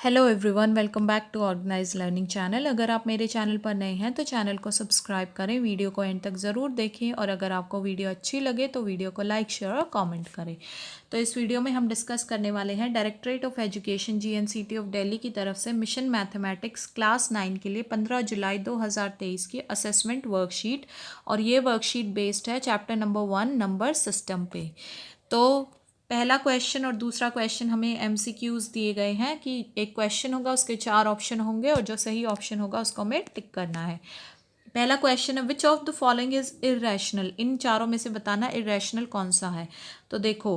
Hello everyone, welcome back to organize learning channel. अगर आप मेरे चैनल पर नए हैं तो चैनल को सब्सक्राइब करें, वीडियो को एंड तक ज़रूर देखें और अगर आपको वीडियो अच्छी लगे तो वीडियो को लाइक, शेयर और कमेंट करें। तो इस वीडियो में हम डिस्कस करने वाले हैं directorate of education GNCT of Delhi की तरफ से मिशन मैथमेटिक्स क्लास 9 के लिए 15 जुलाई 2023 की असेसमेंट वर्कशीट। और ये वर्कशीट बेस्ड है चैप्टर नंबर 1 नंबर सिस्टम पे। तो पहला क्वेश्चन और दूसरा क्वेश्चन हमें MCQs दिए गए हैं कि एक क्वेश्चन होगा, उसके 4 ऑप्शन होंगे और जो सही ऑप्शन होगा उसको हमें टिक करना है। पहला क्वेश्चन है which of the following is irrational. इन चारों में से बताना इरेशनल कौन सा है। तो देखो,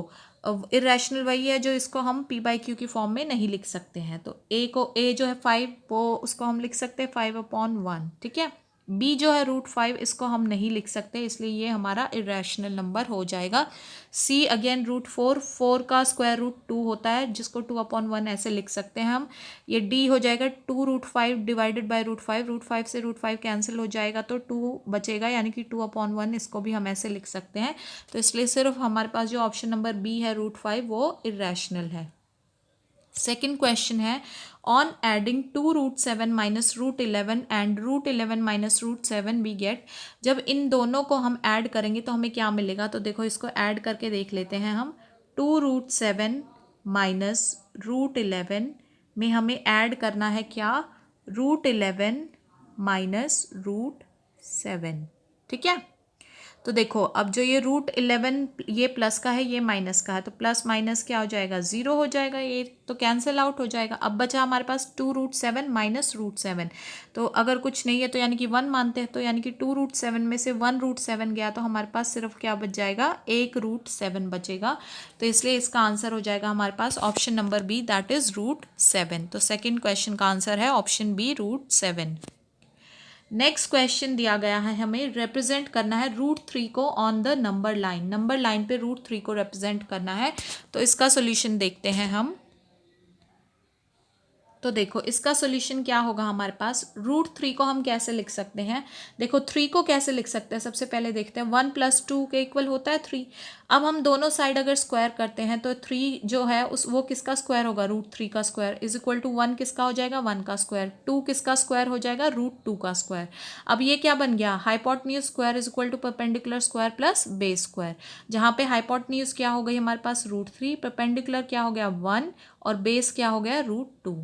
इरेशनल वही है जो इसको हम P/Q की फॉर्म में नहीं लिख सकते हैं। तो ए जो है 5, वो उसको हम लिख सकते हैं 5/1। ठीक है। बी जो है √5, इसको हम नहीं लिख सकते, इसलिए ये हमारा इरेशनल नंबर हो जाएगा। सी अगेन √4 का स्क्वायर रूट 2 होता है, जिसको 2/1 ऐसे लिख सकते हैं हम। ये डी हो जाएगा 2√5 डिवाइडेड बाई √5। √5 से √5 कैंसिल हो जाएगा तो 2 बचेगा, यानी कि 2/1, इसको भी हम ऐसे लिख सकते हैं। तो इसलिए सिर्फ हमारे पास जो ऑप्शन नंबर बी है √5 वो इरेशनल है। सेकेंड क्वेश्चन है on adding 2√7 minus √11 and √11 minus √7 we get. जब इन दोनों को हम ऐड करेंगे तो हमें क्या मिलेगा। तो देखो, इसको ऐड करके देख लेते हैं हम। 2√7 माइनस √11 में हमें ऐड करना है क्या, √11 माइनस √7। ठीक है। तो देखो, अब जो ये √11 ये प्लस का है, ये माइनस का है, तो प्लस माइनस क्या हो जाएगा, 0 हो जाएगा, ये तो कैंसिल आउट हो जाएगा। अब बचा हमारे पास 2√7 माइनस √7। तो अगर कुछ नहीं है तो यानी कि 1 मानते हैं, तो यानी कि 2√7 में से 1√7 गया तो हमारे पास सिर्फ क्या बच जाएगा, 1√7 बचेगा। तो इसलिए इसका आंसर हो जाएगा हमारे पास option number B, that is √7। तो सेकेंड क्वेश्चन का आंसर है ऑप्शन बी, √7। नेक्स्ट क्वेश्चन दिया गया है, हमें रिप्रेजेंट करना है √3 को on the number line. Number line पे √3 को रिप्रेजेंट करना है। तो इसका सोल्यूशन देखते हैं हम। तो देखो, इसका सोल्यूशन क्या होगा हमारे पास। √3 को हम कैसे लिख सकते हैं। देखो, 3 को कैसे लिख सकते हैं, सबसे पहले देखते हैं। 1 + 2 के इक्वल होता है 3। अब हम दोनों साइड अगर स्क्वायर करते हैं तो 3 जो है वो किसका स्क्वायर होगा, √3 का स्क्वायर इज इक्वल टू 1 किसका हो जाएगा, 1 का स्क्वायर। 2 किसका स्क्वायर हो जाएगा, √2 का स्क्वायर। अब ये क्या बन गया, hypotenuse square is equal to perpendicular square plus base square. जहाँ पे हाइपोटेन्यूज क्या हो गई हमारे पास, √3, परपेंडिकुलर क्या हो गया 1 और बेस क्या हो गया √2।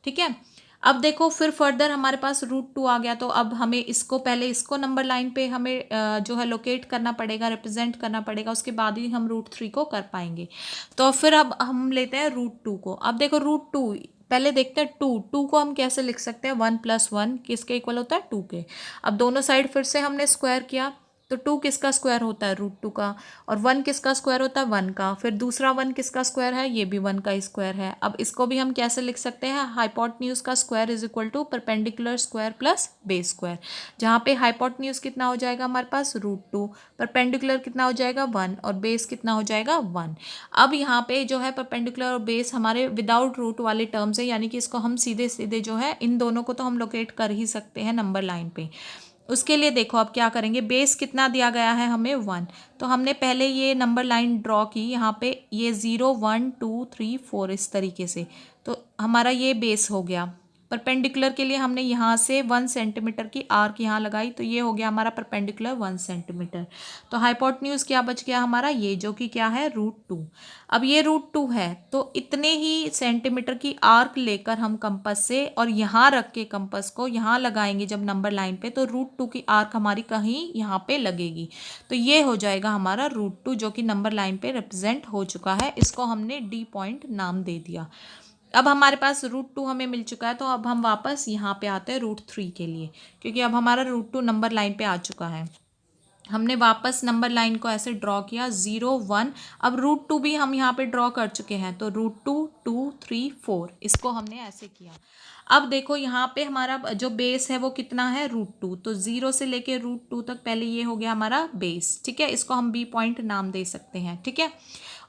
ठीक है। अब देखो, फिर फर्दर हमारे पास √2 आ गया, तो अब हमें इसको पहले इसको नंबर लाइन पे हमें जो है लोकेट करना पड़ेगा, रिप्रेजेंट करना पड़ेगा, उसके बाद ही हम √3 को कर पाएंगे। तो फिर अब हम लेते हैं √2 को। अब देखो, √2 पहले देखते हैं। 2 को हम कैसे लिख सकते हैं, 1 + 1 किसके इक्वल होता है, 2 के। अब दोनों साइड फिर से हमने स्क्वायर किया, तो 2 किसका स्क्वायर होता है, √2 का। और 1 किसका स्क्वायर होता है, 1 का। फिर दूसरा 1 किसका स्क्वायर है, ये भी 1 का स्क्वायर है। अब इसको भी हम कैसे लिख सकते हैं, हाइपोटेन्यूज का square is equal to perpendicular square plus base square. जहाँ पे हाइपोटेन्यूज कितना हो जाएगा हमारे पास, √2, परपेंडिकुलर कितना हो जाएगा 1 और बेस कितना हो जाएगा 1। अब यहाँ पे जो है परपेंडिकुलर और बेस हमारे विदाउट रूट वाले टर्म्स है, यानी कि इसको हम सीधे सीधे जो है इन दोनों को तो हम लोकेट कर ही सकते हैं नंबर लाइन पे। उसके लिए देखो, अब क्या करेंगे, बेस कितना दिया गया है हमें 1। तो हमने पहले ये नंबर लाइन ड्रॉ की, यहाँ पे ये 0 1 2 3 4 इस तरीके से। तो हमारा ये बेस हो गया। परपेंडिकुलर के लिए हमने यहाँ से 1 सेंटीमीटर की आर्क यहाँ लगाई, तो ये हो गया हमारा परपेंडिकुलर 1 सेंटीमीटर। तो हाइपोटेन्यूज क्या बच गया हमारा, ये जो कि क्या है √2। अब ये √2 है, तो इतने ही सेंटीमीटर की आर्क लेकर हम कंपास से और यहाँ रख के कंपास को यहाँ लगाएंगे जब नंबर लाइन पे, तो √2 की आर्क हमारी कहीं यहाँ पे लगेगी। तो ये हो जाएगा हमारा √2 जो कि नंबर लाइन पे रिप्रेजेंट हो चुका है। इसको हमने D पॉइंट नाम दे दिया। अब हमारे पास √2 हमें मिल चुका है, तो अब हम वापस यहाँ पे आते हैं √3 के लिए, क्योंकि अब हमारा √2 नंबर लाइन पे आ चुका है। हमने वापस नंबर लाइन को ऐसे ड्रॉ किया 0 1। अब √2 भी हम यहाँ पे ड्रॉ कर चुके हैं, तो √2 2 3 4 इसको हमने ऐसे किया। अब देखो, यहाँ पे हमारा जो बेस है वो कितना है, √2। तो 0 से लेके √2 तक पहले ये हो गया हमारा बेस। ठीक है, इसको हम B पॉइंट नाम दे सकते हैं। ठीक है।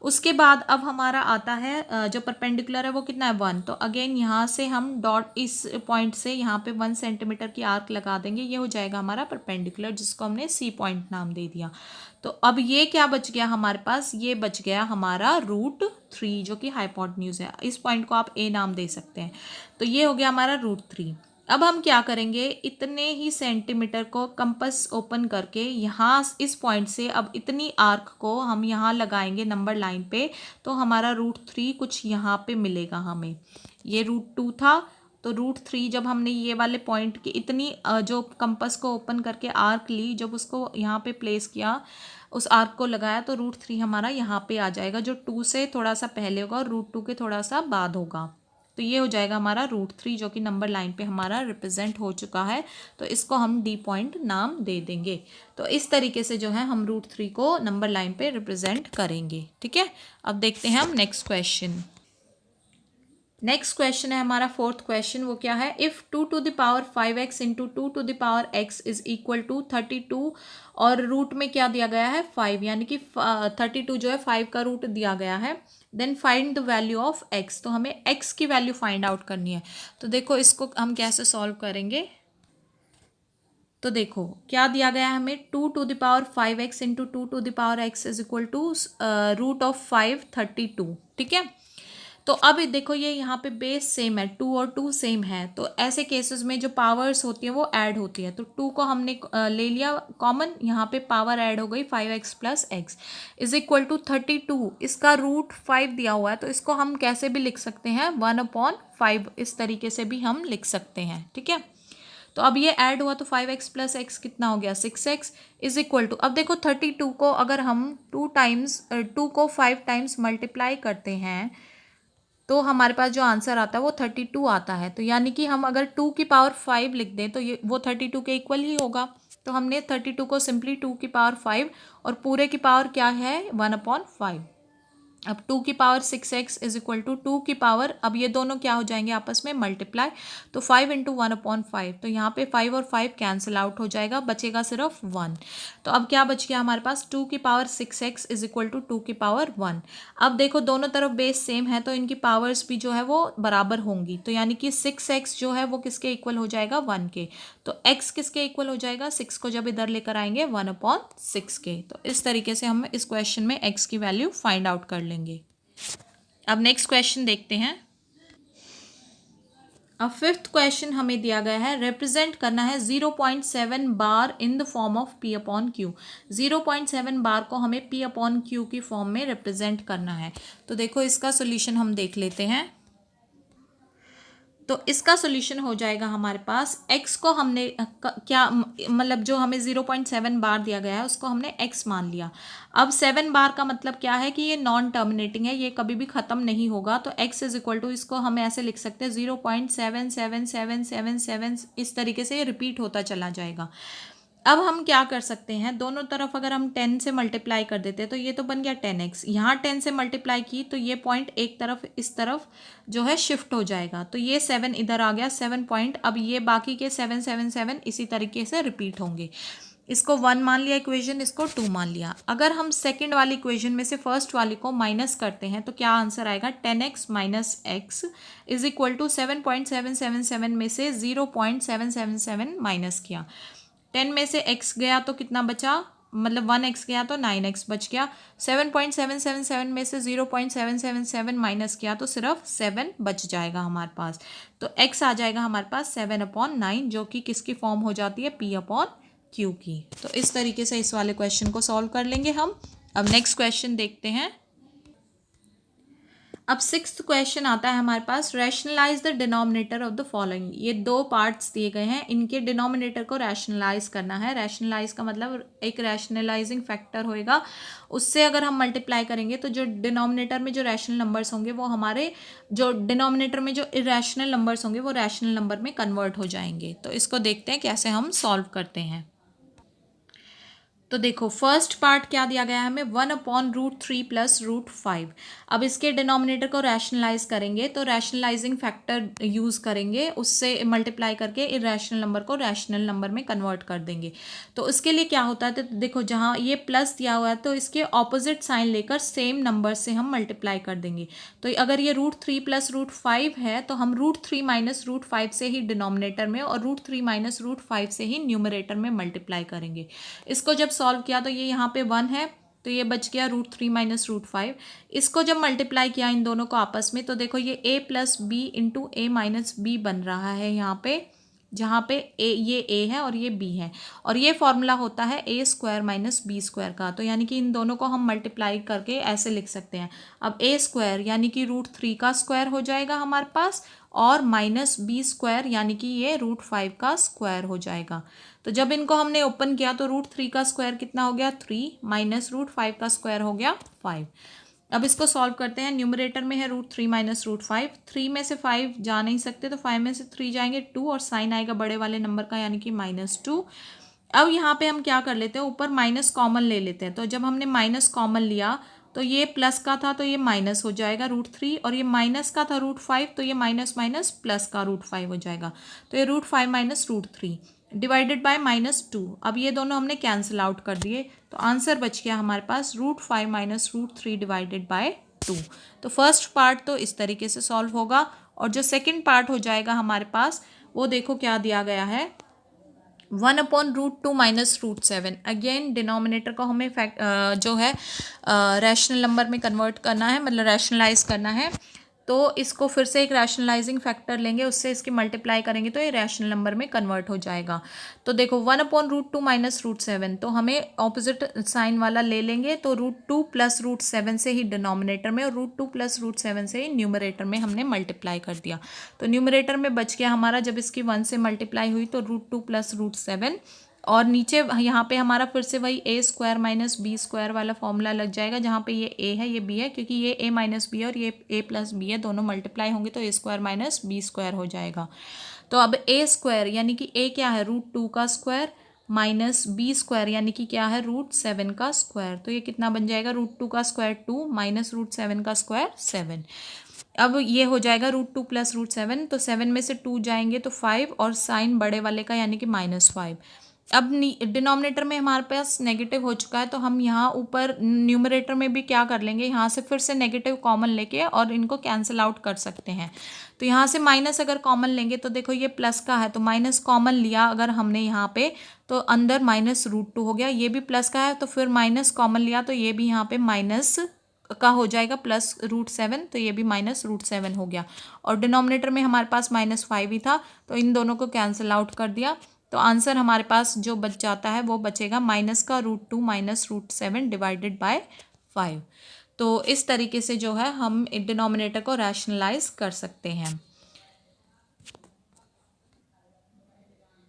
उसके बाद अब हमारा आता है जो परपेंडिकुलर है वो कितना है 1। तो अगेन यहाँ से हम डॉट इस पॉइंट से यहाँ पे 1 सेंटीमीटर की आर्क लगा देंगे, ये हो जाएगा हमारा परपेंडिकुलर, जिसको हमने सी पॉइंट नाम दे दिया। तो अब ये क्या बच गया हमारे पास, ये बच गया हमारा √3 जो कि हाइपोटेन्यूज है। इस पॉइंट को आप ए नाम दे सकते हैं। तो ये हो गया हमारा √3। अब हम क्या करेंगे, इतने ही सेंटीमीटर को कंपास ओपन करके यहाँ इस पॉइंट से अब इतनी आर्क को हम यहाँ लगाएंगे नंबर लाइन पे। तो हमारा √3 कुछ यहाँ पे मिलेगा हमें। ये √2 था, तो √3 जब हमने ये वाले पॉइंट की इतनी जो कंपास को ओपन करके आर्क ली, जब उसको यहाँ पे प्लेस किया, उस आर्क को लगाया, तो √3 हमारा यहाँ पे आ जाएगा, जो 2 से थोड़ा सा पहले होगा और √2 के थोड़ा सा बाद होगा। तो ये हो जाएगा हमारा √3 जो कि नंबर लाइन पे हमारा रिप्रेजेंट हो चुका है। तो इसको हम डी पॉइंट नाम दे देंगे। तो इस तरीके से जो है हम √3 को नंबर लाइन पे रिप्रेजेंट करेंगे। ठीक है, अब देखते हैं हम नेक्स्ट क्वेश्चन। नेक्स्ट क्वेश्चन है हमारा 4th क्वेश्चन। वो क्या है, if 2⁵x into 2⁵x is equal to 32 और रूट में क्या दिया गया है 5, यानी कि 32 जो है 5 का रूट दिया गया है। Then find the value of x। तो हमें x की वैल्यू फाइंड आउट करनी है। तो देखो इसको हम कैसे सॉल्व करेंगे। तो देखो क्या दिया गया है हमें, 2⁵x into 2⁵x is equal to √5 32। ठीक है, तो अब देखो ये यहाँ पे बेस सेम है, 2 और 2 सेम है। तो ऐसे केसेस में जो पावर्स होती है वो ऐड होती है। तो 2 को हमने ले लिया कॉमन, यहाँ पे पावर ऐड हो गई 5x + x is equal to 32। इसका √5 दिया हुआ है, तो इसको हम कैसे भी लिख सकते हैं 1/5, इस तरीके से भी हम लिख सकते हैं। ठीक है, तो अब ये ऐड हुआ तो 5x + x कितना हो गया 6x इज इक्वल टू, अब देखो 32 को अगर हम 2 को 5 टाइम्स मल्टीप्लाई करते हैं तो हमारे पास जो आंसर आता है वो 32 आता है। तो यानी कि हम अगर 2 की पावर 5 लिख दें तो ये वो 32 के इक्वल ही होगा। तो हमने 32 को सिंपली 2 की पावर 5 और पूरे की पावर क्या है 1/5। अब 2 की power 6x is equal to 2 की पावर, अब ये दोनों क्या हो जाएंगे आपस में मल्टीप्लाई, तो 5 इंटू 1/5। तो यहाँ पे 5 और 5 कैंसिल आउट हो जाएगा, बचेगा सिर्फ 1। तो अब क्या बच गया हमारे पास 2 की power 6x is equal to 2 की पावर 1। अब देखो दोनों तरफ बेस सेम है तो इनकी पावर्स भी जो है वो बराबर होंगी। तो यानी कि 6x जो है वो किसके इक्वल हो जाएगा 1 के। तो x किसके इक्वल हो जाएगा 6 को जब इधर लेकर आएंगे 1/6 के। तो इस तरीके से हम इस क्वेश्चन में x की वैल्यू फाइंड आउट कर लेंगे। अब नेक्स्ट क्वेश्चन देखते हैं। अब 5th क्वेश्चन हमें दिया गया है, रिप्रेजेंट करना है 0.7 bar in the form of P/Q। 0.7 bar को हमें P/Q की फॉर्म में रिप्रेजेंट करना है। तो देखो इसका सोल्यूशन हम देख लेते हैं। तो इसका सोल्यूशन हो जाएगा हमारे पास, x को हमने क्या मतलब जो हमें 0.7 बार दिया गया है उसको हमने x मान लिया। अब 7 बार का मतलब क्या है कि ये नॉन टर्मिनेटिंग है, ये कभी भी ख़त्म नहीं होगा। तो x इज इक्वल टू, इसको हम ऐसे लिख सकते हैं 0.77777, इस तरीके से ये रिपीट होता चला जाएगा। अब हम क्या कर सकते हैं, दोनों तरफ अगर हम 10 से मल्टीप्लाई कर देते हैं तो ये तो बन गया 10x। यहाँ 10 से मल्टीप्लाई की तो ये पॉइंट एक तरफ इस तरफ जो है शिफ्ट हो जाएगा। तो ये 7 इधर आ गया 7 पॉइंट। अब ये बाकी के 7 7 7 इसी तरीके से रिपीट होंगे। इसको 1 मान लिया इक्वेशन, इसको 2 मान लिया। अगर हम सेकेंड वाली इक्वेशन में से फर्स्ट वाली को माइनस करते हैं तो क्या आंसर आएगा 10x - x is equal to 7.777 में से 0.777 माइनस किया। 10 में से x गया तो कितना बचा, मतलब 1x गया तो 9x बच गया। 7.777 में से 0.777 माइनस किया तो सिर्फ 7 बच जाएगा हमारे पास। तो x आ जाएगा हमारे पास 7/9, जो कि किसकी फॉर्म हो जाती है P/Q की। तो इस तरीके से इस वाले क्वेश्चन को सॉल्व कर लेंगे हम। अब नेक्स्ट क्वेश्चन देखते हैं। अब 6th क्वेश्चन आता है हमारे पास, rationalise the denominator of the following. ये 2 पार्ट्स दिए गए हैं, इनके डिनोमिनेटर को रैशनलाइज करना है। रैशनलाइज का मतलब एक रैशनलाइजिंग फैक्टर होएगा, उससे अगर हम मल्टीप्लाई करेंगे तो जो डिनोमिनेटर में जो रैशनल नंबर्स होंगे वो हमारे जो डिनोमिनेटर में जो इरेशनल नंबर्स होंगे वो रैशनल नंबर में कन्वर्ट हो जाएंगे। तो इसको देखते हैं कैसे हम सॉल्व करते हैं। तो देखो फर्स्ट पार्ट क्या दिया गया है हमें, 1/√3 प्लस √5। अब इसके डिनोमिनेटर को रैशनलाइज करेंगे तो रैशनलाइजिंग फैक्टर यूज़ करेंगे, उससे मल्टीप्लाई करके इरेशनल नंबर को रैशनल नंबर में कन्वर्ट कर देंगे। तो उसके लिए क्या होता है, तो देखो जहाँ ये प्लस दिया हुआ है तो इसके ऑपोजिट साइन लेकर सेम नंबर से हम मल्टीप्लाई कर देंगे। तो अगर ये √3 प्लस √5 है तो हम √3 माइनस √5 से ही डिनोमिनेटर में और √3 माइनस √5 से ही न्यूमरेटर में मल्टीप्लाई करेंगे। इसको जब सॉल्व किया तो ये यहाँ पे 1 है तो ये बच गया √3 माइनस √5। इसको जब मल्टीप्लाई किया इन दोनों को आपस में तो देखो ये a plus B into A minus B बन रहा है यहाँ पे, जहाँ पे ये a है और ये b है, और ये फॉर्मूला होता है a² माइनस b² का। तो यानी कि इन दोनों को हम मल्टीप्लाई करके ऐसे लिख सकते हैं। अब a² यानी कि √3 का स्क्वायर हो जाएगा हमारे पास, और माइनस b² यानी कि ये √5 का स्क्वायर हो जाएगा। तो जब इनको हमने ओपन किया तो √3 का स्क्वायर कितना हो गया 3, माइनस √5 का स्क्वायर हो गया 5। अब इसको सॉल्व करते हैं। न्यूमरेटर में है √3 माइनस √5, 3 में से 5 जा नहीं सकते तो 5 में से 3 जाएंगे 2, और साइन आएगा बड़े वाले नंबर का यानी कि -2। अब यहाँ पे हम क्या कर लेते हैं, ऊपर माइनस कॉमन ले लेते हैं। तो जब हमने माइनस कॉमन लिया तो ये प्लस का था तो ये माइनस हो जाएगा √3, और ये माइनस का था √5 तो ये माइनस माइनस प्लस का √5 हो जाएगा। तो ये √5 माइनस √3 डिवाइडेड बाय -2। अब ये दोनों हमने कैंसिल आउट कर दिए तो आंसर बच गया हमारे पास √5 माइनस √3 डिवाइडेड बाय 2। तो फर्स्ट पार्ट तो इस तरीके से सॉल्व होगा, और जो सेकंड पार्ट हो जाएगा हमारे पास वो देखो क्या दिया गया है, 1/√2 माइनस √7। अगेन डिनोमिनेटर को हमें जो है रैशनल नंबर में कन्वर्ट करना है, मतलब रैशनलाइज करना है। तो इसको फिर से एक रैशनलाइजिंग फैक्टर लेंगे, उससे इसकी मल्टीप्लाई करेंगे तो ये रैशनल नंबर में कन्वर्ट हो जाएगा। तो देखो 1/√2 माइनस √7, तो हमें ऑपोजिट साइन वाला ले लेंगे तो √2 प्लस √7 से ही डिनोमिनेटर में और √2 प्लस √7 से ही न्यूमरेटर में हमने मल्टीप्लाई कर दिया। तो न्यूमरेटर में बच गया हमारा, जब इसकी 1 से मल्टीप्लाई हुई तो √2 प्लस √7, और नीचे यहाँ पे हमारा फिर से वही a² माइनस b² वाला फॉर्मूला लग जाएगा, जहाँ पे ये a है ये b है, क्योंकि ये a माइनस बी और ये a प्लस बी है, दोनों मल्टीप्लाई होंगे तो a² माइनस b² हो जाएगा। तो अब a² यानी कि a क्या है √2 का स्क्वायर माइनस b² यानी कि क्या है √7 का स्क्वायर। तो ये कितना बन जाएगा, √2 का स्क्वायर 2 माइनस √7 का स्क्वायर 7। अब ये हो जाएगा √2 प्लस √7, तो 7 में से 2 जाएंगे तो 5, और साइन बड़े वाले का यानी कि -5। अब डिनोमिनेटर में हमारे पास नेगेटिव हो चुका है तो हम यहाँ ऊपर न्यूमरेटर में भी क्या कर लेंगे, यहाँ से फिर से नेगेटिव कॉमन लेके और इनको कैंसिल आउट कर सकते हैं। तो यहाँ से माइनस अगर कॉमन लेंगे तो देखो ये प्लस का है तो माइनस कॉमन लिया अगर हमने यहाँ पे तो अंदर -√2 हो गया, ये भी प्लस का है तो फिर माइनस कॉमन लिया तो ये भी यहाँ पे माइनस का हो जाएगा प्लस √7, तो ये भी -√7 हो गया, और डिनोमिनेटर में हमारे पास -5 ही था तो इन दोनों को कैंसिल आउट कर दिया। तो आंसर हमारे पास जो बच जाता है वो बचेगा माइनस का √2 माइनस √7 डिवाइडेड बाय 5। तो इस तरीके से जो है हम डिनोमिनेटर को रैशनलाइज कर सकते हैं।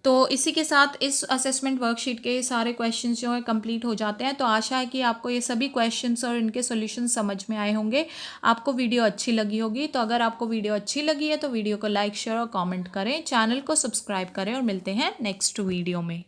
तो इसी के साथ इस असेसमेंट वर्कशीट के सारे क्वेश्चंस जो है कंप्लीट हो जाते हैं। तो आशा है कि आपको ये सभी क्वेश्चंस और इनके सॉल्यूशंस समझ में आए होंगे, आपको वीडियो अच्छी लगी होगी। तो अगर आपको वीडियो अच्छी लगी है तो वीडियो को लाइक शेयर और कमेंट करें, चैनल को सब्सक्राइब करें, और मिलते हैं नेक्स्ट वीडियो में।